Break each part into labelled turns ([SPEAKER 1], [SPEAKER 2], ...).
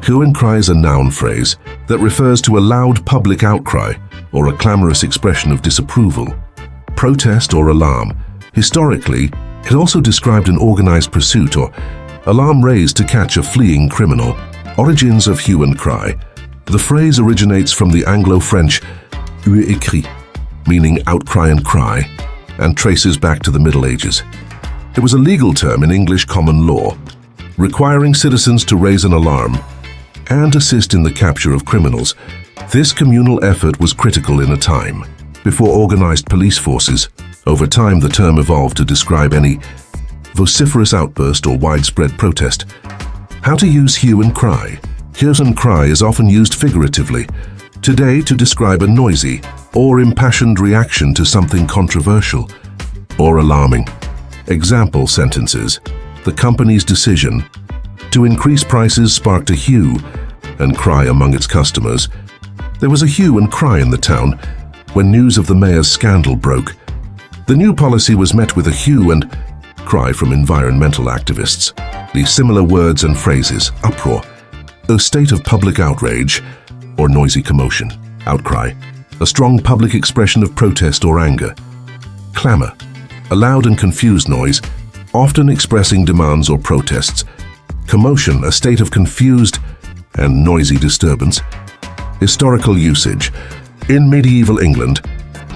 [SPEAKER 1] Hue and cry is a noun phrase that refers to a loud public outcry or a clamorous expression of disapproval, protest, or alarm. Historically, it also described an organized pursuit or alarm raised to catch a fleeing criminal. Origins of hue and cry. The phrase originates from the Anglo-French hue et cri, meaning outcry and cry, and traces back to the Middle Ages. It was a legal term in English common law, requiring citizens to raise an alarm and assist in the capture of criminals. This communal effort was critical in a time before organized police forces. Over time, the term evolved to describe any vociferous outburst or widespread protest. How to use hue and cry. Hue and cry is often used figuratively today to describe a noisy or impassioned reaction to something controversial or alarming. Example sentences. The company's decision to increase prices sparked a hue and cry among its customers. There was a hue and cry in the town when news of the mayor's scandal broke. The new policy was met with a hue and cry from environmental activists. These similar words and phrases: uproar, a state of public outrage or noisy commotion. Outcry, a strong public expression of protest or anger. Clamor, a loud and confused noise, often expressing demands or protests. Commotion, a state of confused and noisy disturbance. Historical usage. In medieval England,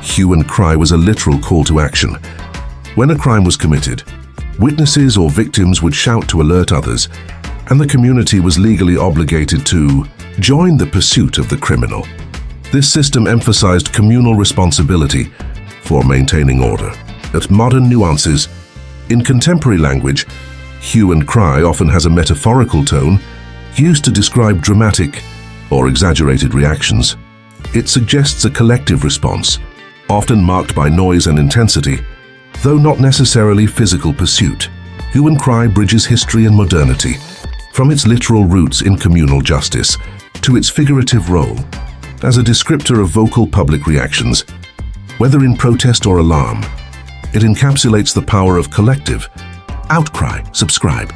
[SPEAKER 1] hue and cry was a literal call to action. When a crime was committed, witnesses or victims would shout to alert others, and the community was legally obligated to join the pursuit of the criminal. This system emphasized communal responsibility for maintaining order. At modern nuances, in contemporary language, hue and cry often has a metaphorical tone used to describe dramatic or exaggerated reactions. It suggests a collective response, often marked by noise and intensity, though not necessarily physical pursuit. Hue and cry bridges history and modernity, from its literal roots in communal justice to its figurative role as a descriptor of vocal public reactions. Whether in protest or alarm, it encapsulates the power of collective outcry. Subscribe.